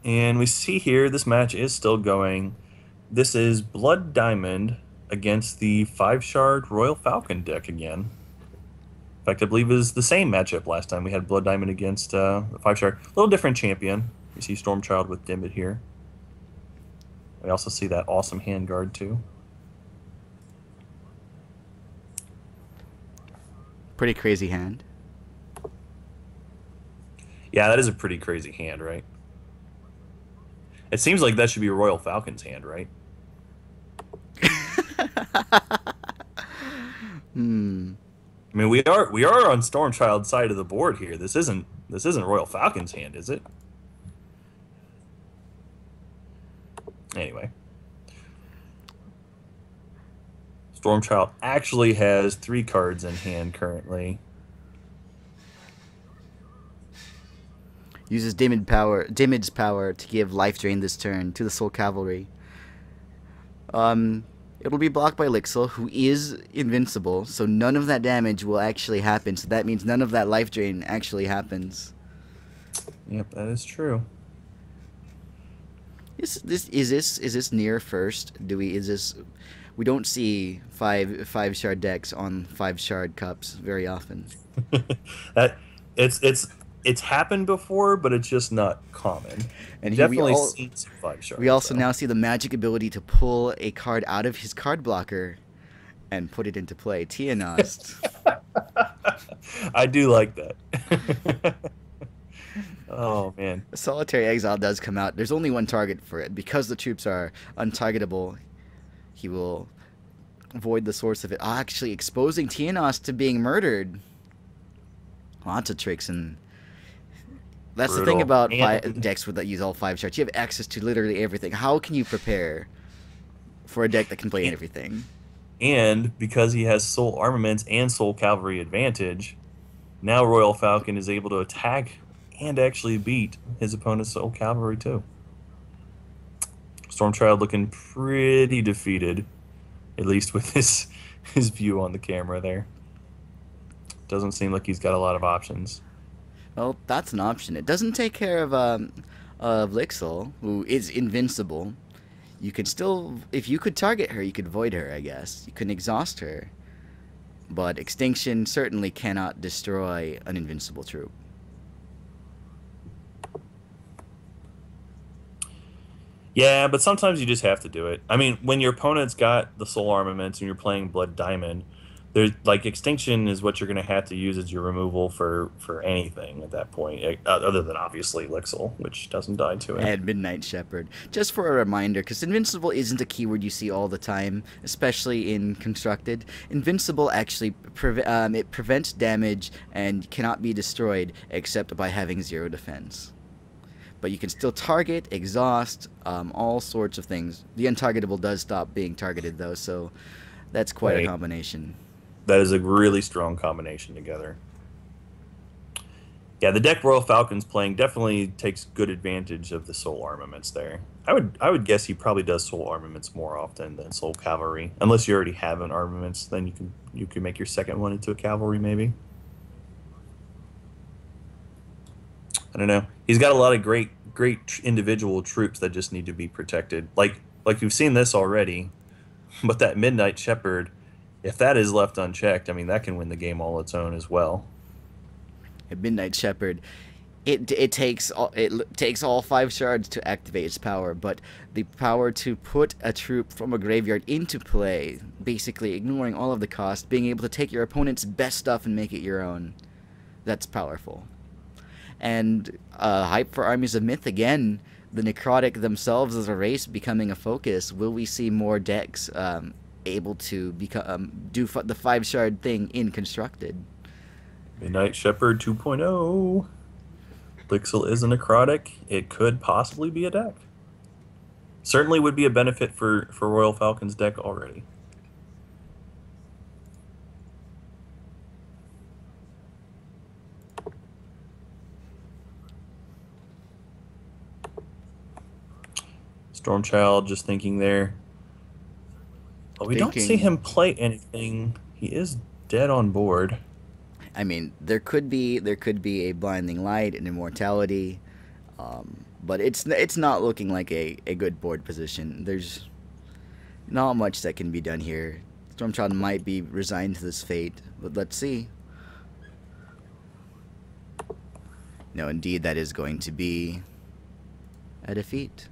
And we see here this match is still going. This is Blood Diamond against the 5 shard Royal Falcon deck again. In fact, I believe it was the same matchup last time. We had Blood Diamond against the 5 shard. A little different champion. You see Stormchyld with Dimit here. We also see that awesome hand guard too. Pretty crazy hand. Yeah, that is a pretty crazy hand, right? It seems like that should be Royal Falcon's hand, right? Hmm. I mean, we are on Stormchild's side of the board here. This isn't Royal Falcon's hand, is it? Anyway, Stormchild actually has 3 cards in hand currently. Uses Dimid's power to give life drain this turn to the Soul Cavalry. It'll be blocked by Lixel, who is invincible, so none of that damage will actually happen. So that means none of that life drain actually happens. Yep, that is true. Is this near first? We don't see five shard decks on 5 shard cups very often. that it's happened before, but it's just not common. And Definitely seen some 5 shards. we also though. now see the magic ability to pull a card out of his card blocker and put it into play. Tianost. I do like that. Oh man. Solitary Exile does come out. There's only one target for it. Because the troops are untargetable, he will void the source of it. Actually exposing Tianost to being murdered. Lots of tricks, and that's the thing Brutal. about decks that use all 5 shards. You have access to literally everything. How can you prepare for a deck that can play everything? And because he has Soul Armaments and Soul Cavalry advantage, now Royal Falcon is able to attack and actually beat his opponent's Soul Cavalry too. Stormchild looking pretty defeated, at least with his view on the camera there. Doesn't seem like he's got a lot of options. Well, that's an option. It doesn't take care of Lixel, who is invincible. You could still, if you could target her, you could void her, I guess. You can exhaust her. But Extinction certainly cannot destroy an invincible troop. Yeah, but sometimes you just have to do it. I mean, when your opponent's got the Soul Armaments and you're playing Blood Diamond, there's like Extinction is what you're going to have to use as your removal for anything at that point, other than obviously Lixel, which doesn't die to it. And Midnight Shepherd. Just for a reminder, because Invincible isn't a keyword you see all the time, especially in Constructed. Invincible actually it prevents damage and cannot be destroyed except by having 0 defense. But you can still target, exhaust, all sorts of things. The untargetable does stop being targeted, though, so that's quite a combination. That is a really strong combination together. Yeah, the deck Royal Falcon's playing definitely takes good advantage of the Soul Armaments there. I would guess he probably does Soul Armaments more often than Soul Cavalry. Unless you already have an Armaments, then you can make your second one into a Cavalry, maybe. I don't know. He's got a lot of great individual troops that just need to be protected. Like we've seen this already, but that Midnight Shepherd, if that is left unchecked, I mean that can win the game all its own as well. A Midnight Shepherd, it takes all 5 shards to activate its power, but the power to put a troop from a graveyard into play, basically ignoring all of the cost, being able to take your opponent's best stuff and make it your own, that's powerful. And hype for Armies of Myth again. The Necrotic themselves as a race becoming a focus. Will we see more decks able to do the 5 shard thing in Constructed? Midnight Shepherd 2.0. Lixel is a Necrotic. It could possibly be a deck. Certainly would be a benefit for Royal Falcon's deck already. Stormchild just thinking there. Well, we don't see him play anything. He is dead on board. I mean, there could be a Blinding Light, an Immortality. But it's not looking like a good board position. There's not much that can be done here. Stormchyld might be resigned to this fate, but let's see. No, indeed, that is going to be a defeat.